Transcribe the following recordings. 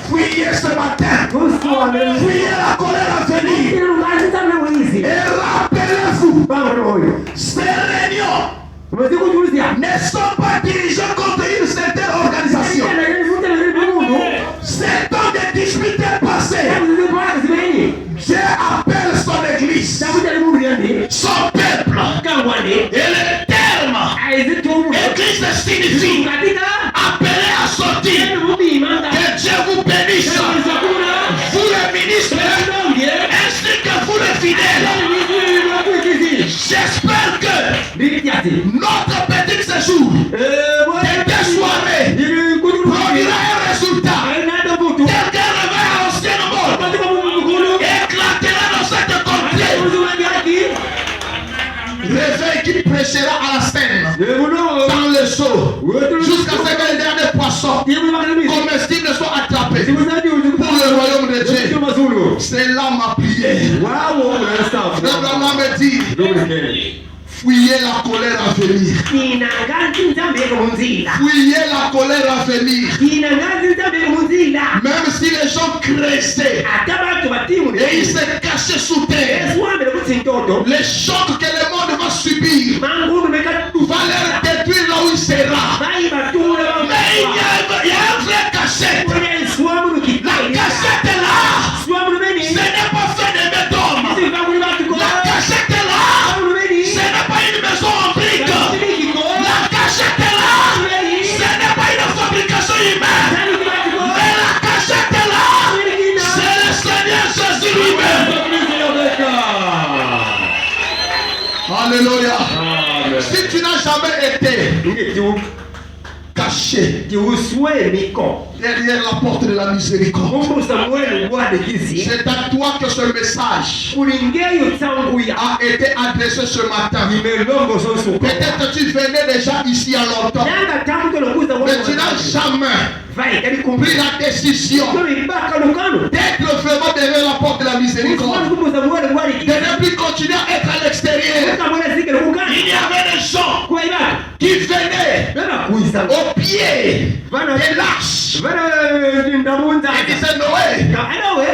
Fuyez ce matin. Fuyez la colère à venir. Et rappelez-vous, ces réunions ne sont pas dirigées contre une certaine organisation. C'est dans des disputes passées. Dieu appelle son église, son peuple. Et le terme église signifie appelé à sortir. Que Dieu vous bénisse. Vous les ministres, ainsi que vous les fidèles. J'espère que notre petit séjour de deux soirées produira un résultat. Quelqu'un réveille à l'ancien monde, éclatera dans cette contrée. Réveil qui prêchera à la scène, dans le seau, jusqu'à ce que les derniers poissons comestibles soient attrapés pour le royaume de Dieu. C'est là ma prière. Le Brahma me dit, fuyez la colère à venir. Fuyez la colère à venir. Même si les gens cressaient et ils se cachaient sous terre, les chocs que le monde va subir va leur détruire là où il sera. Mais il y a un vrai cachette. La cachette est là. Ce n'est pas fait de médômes. La cachette est là. Ce n'est pas une maison en briques. La cachette est là. Ce n'est pas une fabrication humaine. Mais la cachette est là. C'est le Seigneur Jésus lui-même. Alléluia. Si tu n'as jamais été caché derrière la porte de la miséricorde, c'est à toi que ce message a été adressé ce matin. Peut-être tu venais déjà ici à longtemps, mais tu n'as jamais pris la décision d'être vraiment derrière la porte de la miséricorde, de ne plus continuer à être à l'extérieur. Il y avait des gens qui venaient au pied des lâches et disaient Noé,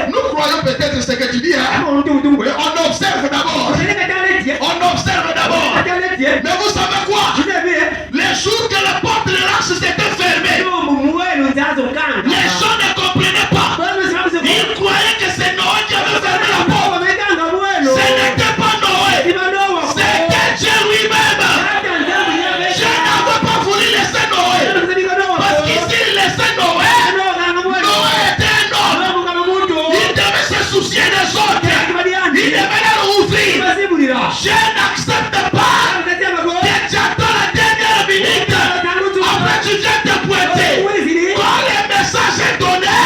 nous croyons peut-être ce que tu dis, hein? On observe d'abord. On observe d'abord. Mais vous savez quoi? Les jours que la porte de lâche s'était fermée, les gens ne comprenaient pas. Ils croyaient que c'est Noé qui avait fermé la porte. Ce n'était pas Noé, c'était Dieu lui-même. Je n'avais pas voulu laisser Noé, parce qu'ici il laissait Noé. Noé était un homme. Il devait se soucier des autres. Il devait leur ouvrir. Je n'accepte pas que tu attends la dernière minute. Après tu viens te pointer. Quand le message est donné,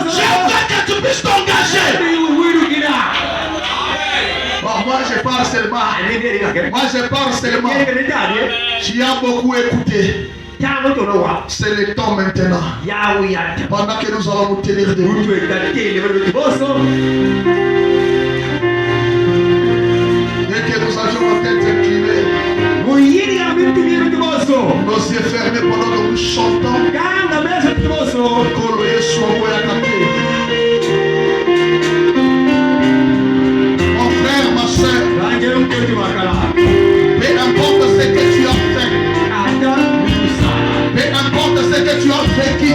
je veux que tu puisses t'engager. Moi je parle seulement. Tu as beaucoup écouté. C'est le temps maintenant. Pendant que nous allons nous tenir debout. Dès que nous avions la tête inclinée, nos yeux fermés pendant que nous chantons. Mon frère, ma soeur, peu importe ce que tu as fait, peu importe ce que tu as vécu,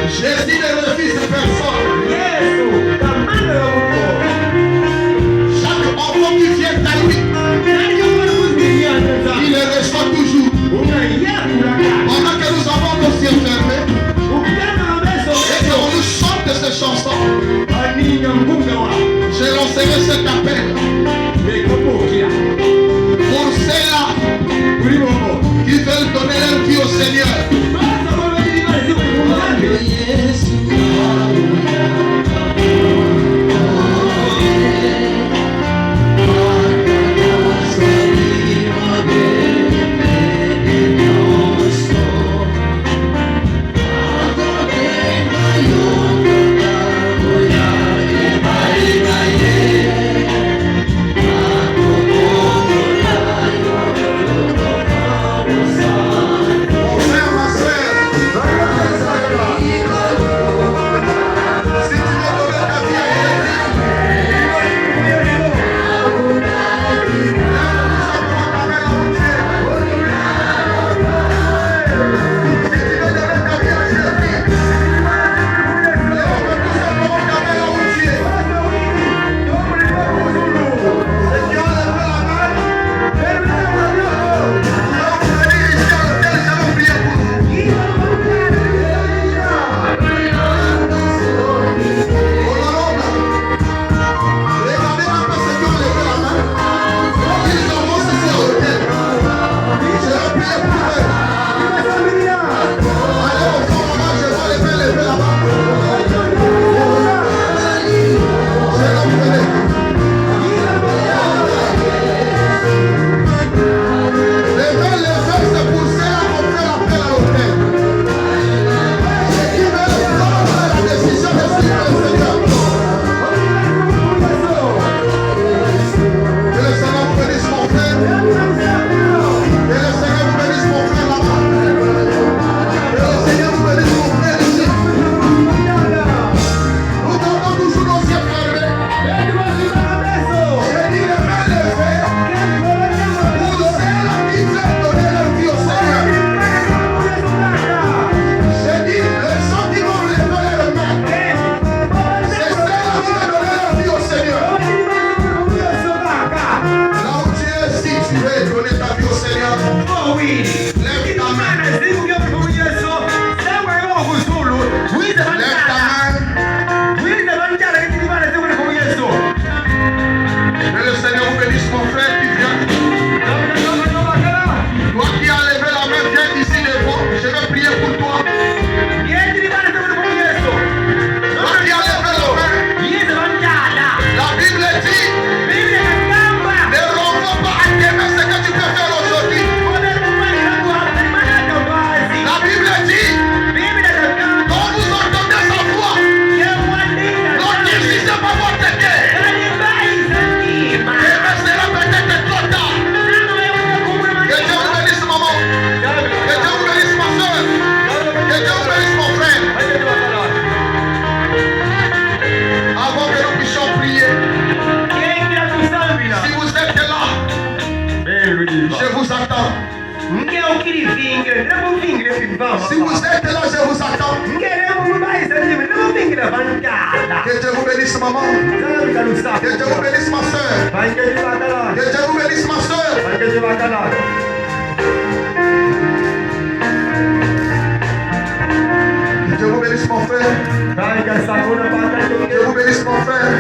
Jésus ne refuse personne. Chaque enfant qui vient à lui, il le reçoit toujours. Pendant que nous avons nos yeux fermés et qu'on nous chante ces chansons, j'ai lancé cet appel pour ceux-là qui veulent donner leur vie au Seigneur. vous êtes là, je vous attends. Que Dieu vous bénisse, maman. Que Dieu vous bénisse, ma soeur. Que Dieu vous bénisse, ma soeur. Que Dieu vous bénisse, mon frère. Que Dieu vous bénisse, mon frère.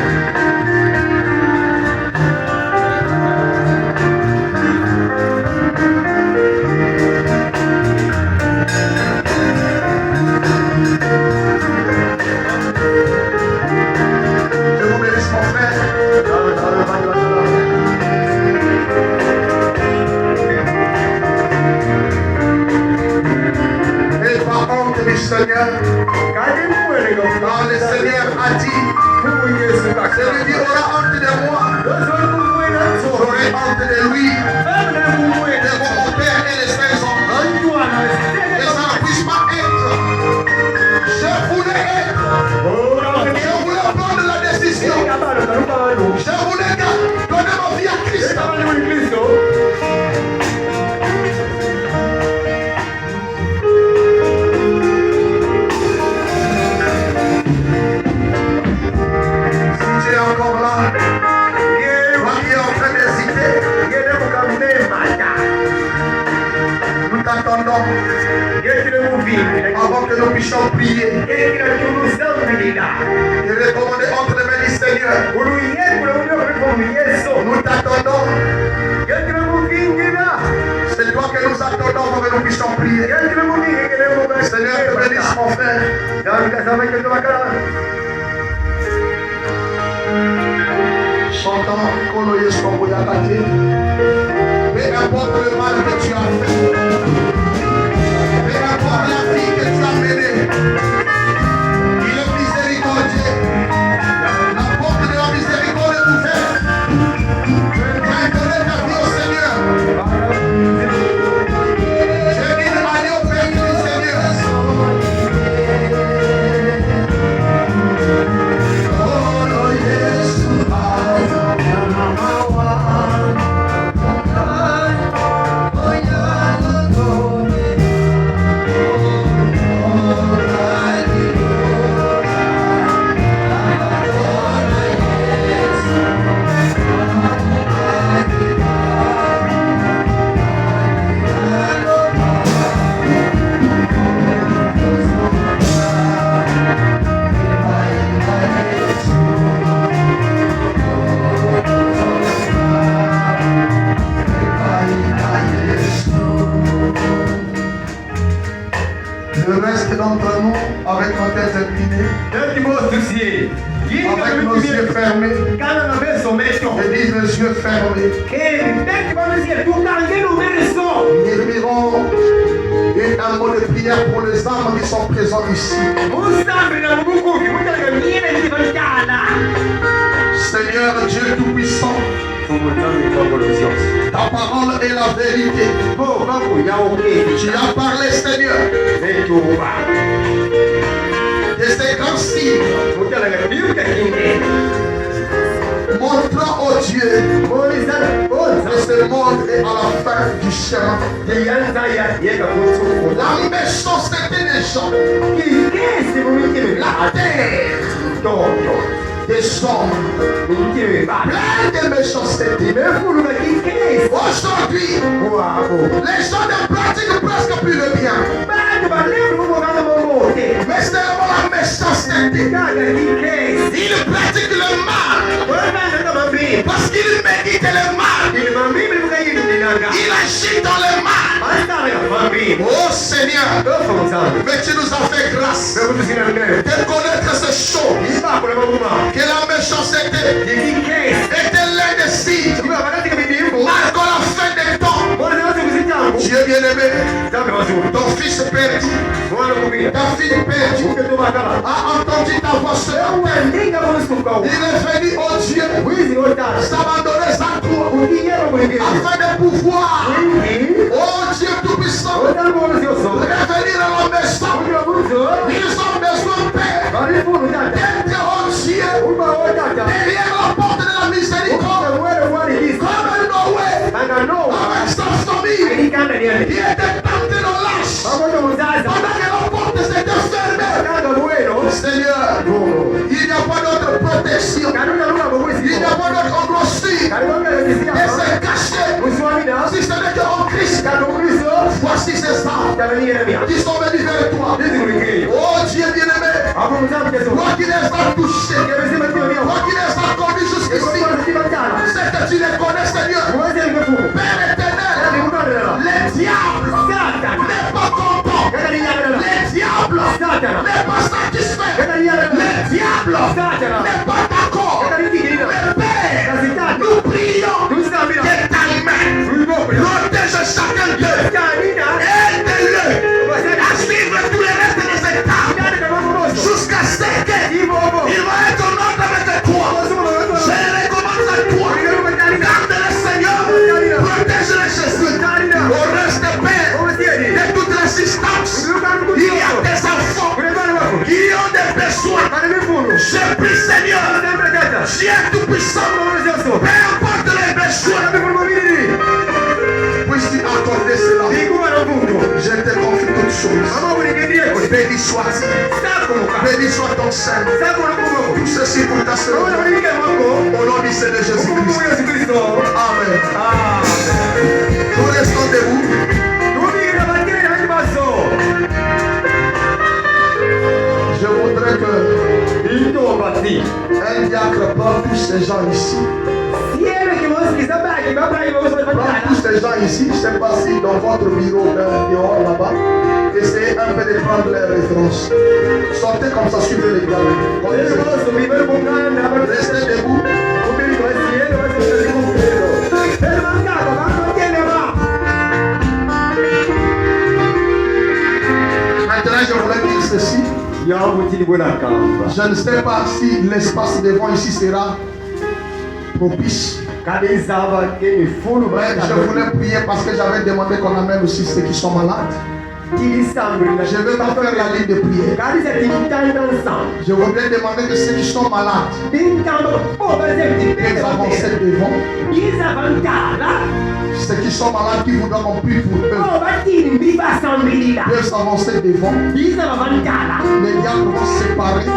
Seigneur, quand le Seigneur a dit, celui qui aura honte de moi, j'aurai honte de lui, de votre père et de ses enfants. Et ça ne puisse pas être. Je voulais être. Je voulais prendre la décision. Je voulais donner ma vie à Christ. Encore là, toi qui es en train d'hésiter, nous t'attendons avant que nous puissions prier et recommander entre les mains du Seigneur. Nous t'attendons. C'est toi que nous attendons avant que nous puissions prier. Seigneur, te bénisse mon frère. Chantant Kolo Yeskombo Yakate. Peu importe le mal que tu as fait, peu importe la vie que tu as menée, il est miséricordieux. La porte de la miséricorde est ouverte. Tu as donné ta vie au Seigneur. Tu es une année au Père du Seigneur. Le reste d'entre nous, avec nos têtes inclinées, avec nos yeux fermés, et disent les yeux fermés, nous mirons un mot de prière pour les âmes qui sont présents ici. Seigneur Dieu Tout-Puissant, ta parole est la vérité. Tu as parlé, Seigneur, de ces grands signes, montrant au Dieu que ce monde est à la fin du chemin. La méchanceté des gens, la terre des hommes, plein de méchanceté. Aujourd'hui, les gens ne pratiquent presque plus le bien. Mais c'est vraiment la méchanceté. Ils pratiquent le mal parce qu'ils méditent le mal. Il agit dans le mal. Oh Seigneur, mais tu nous as fait grâce de connaître ce show. Que la méchanceté était l'un des signes marquant la fin des temps. Dieu bien-aimé, ton fils perdu, ta fille perdue a entendu ta voix ce matin. Il est venu au Dieu s'abandonner sans toi afin de pouvoir, oh Dieu Tout-Puissant, revenir à la maison. Ils ont besoin, Père, d'être, oh Dieu, derrière la porte de la miséricorde, comme Noé, avec sa famille, qui était tenté dans l'âge, pendant que voici ces femmes qui sont venues vers toi. Oh Dieu bien-aimé, toi qui les as touchés, toi qui les as conduits jusqu'ici, c'est que tu les connais, Seigneur. Père éternel, les diables n'est pas content, les diables n'est pas satisfait, les diables n'est pas d'accord. Mais Père, nous prions que ta main protège chacun d'eux. Aide-le à suivre tous les restes de ces étapes jusqu'à ce qu'ils vont être en ordre avec toi. Je les recommande à toi. Garde-les, Seigneur. Protège-les, Jésus. Au reste, Père, de toute l'assistance, il y a des enfants qui ont des besoins. Je prie, Seigneur, Dieu tout-puissant, peu importe les besoins, puisses-tu accorder cela. Je te confie toutes choses. Béni soit-il. Béni soit ton Saint. Tout ceci pour ta sœur. Au nom du Seigneur Jésus-Christ. Amen. Nous restons debout. Je voudrais que un diacre prend tous ces gens ici. Prends tous ces gens ici. Je ne sais pas si dans votre bureau dehors là-bas, essayez un peu de prendre les références. Sortez comme ça, suivez les gars. Restez debout. Maintenant, je voulais dire ceci. Je ne sais pas si l'espace devant ici sera propice. Mais je voulais prier parce que j'avais demandé qu'on amène aussi ceux qui sont malades. Je vais pas faire la ligne de prière. Je voudrais demander que ceux qui sont malades, ils avancent devant. Ceux qui sont malades, qui voudront qu'on prie pour eux, peuvent s'avancer devant. Les diables vont se séparer.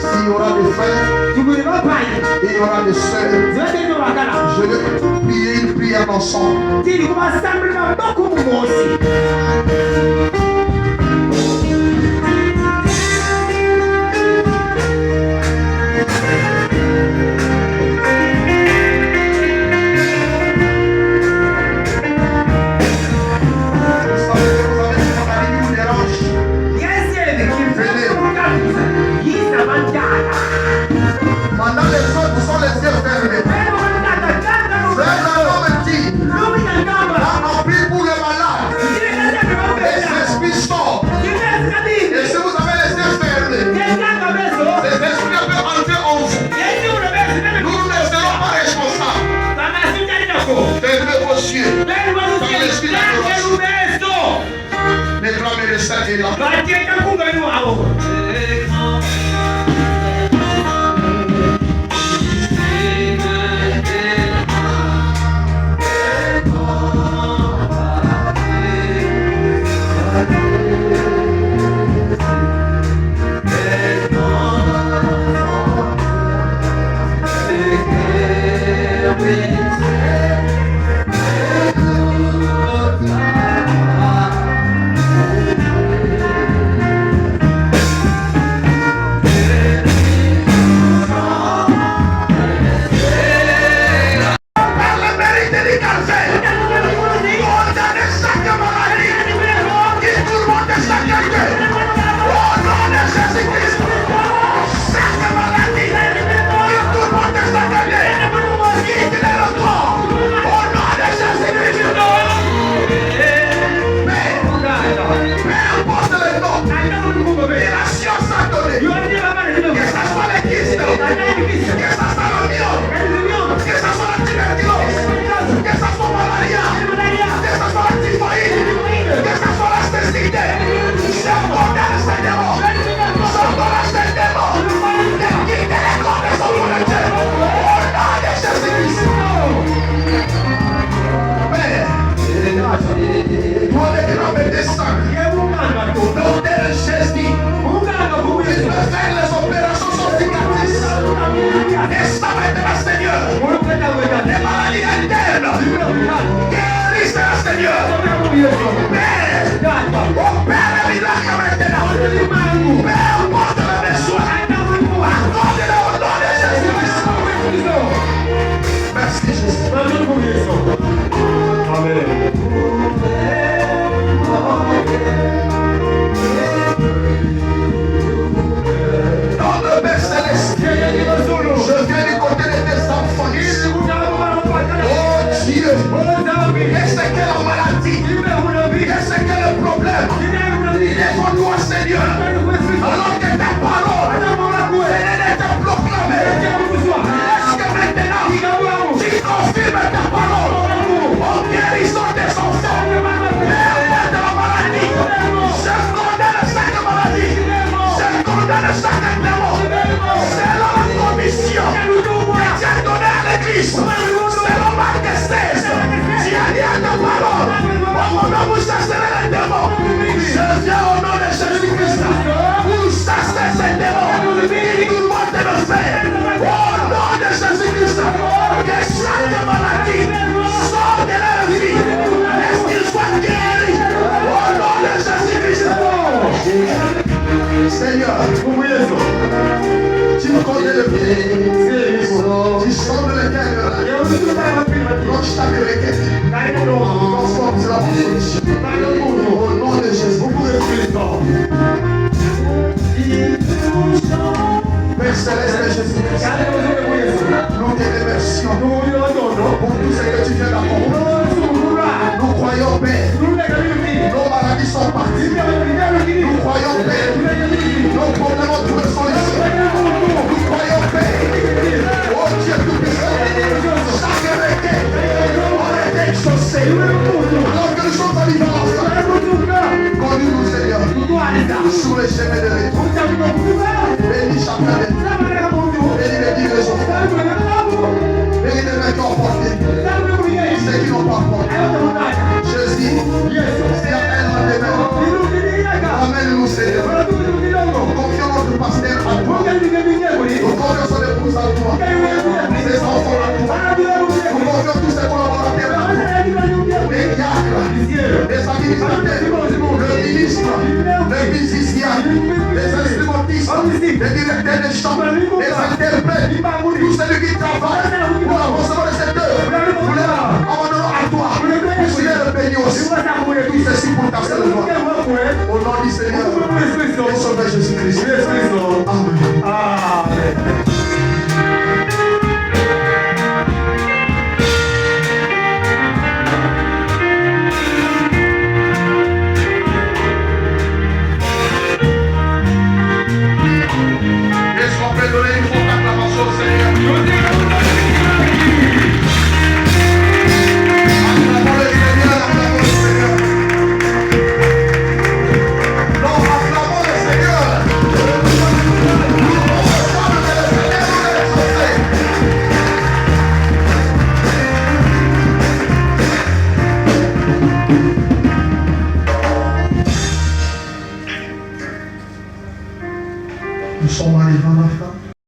S'il y aura des frères et il y aura des sœurs, je vais prier une prière ensemble. Pendant les autres sont les yeux fermés. C'est un homme dit, on prie pour le malade. Les esprits sortent. Et si vous avez les yeux fermés, les esprits peuvent entrer en vous. Nous ne serons pas responsables. Fermez vos yeux. Dans l'esprit d'adoration. Déclamez le Saint est là. sur les chemins de l'étoile. Bénis chacun d'être. Bénis les guides des enfants. Bénis les mecs qui ont porté. Ceux qui n'ont pas porté. Jésus, s'il y a un dans les mains, amène-nous Seigneur. Nous confions notre pasteur à toi. Nous confions son épouse à toi. Ses enfants à toi. Nous confions tous ses collaborateurs à toi. Les diacres, les administrateurs, le ministre, les musiciens, les instrumentistes, les directeurs des chants, les interprètes, tous ceux qui travaillent pour la consommation de cette œuvre. Nous les abandonnons à toi. Seigneur, le bénis aussi. Tout ceci pour ta seule gloire. Au nom du Seigneur et Sauveur Jésus-Christ. Amen. Amen. Nous sommes arrivés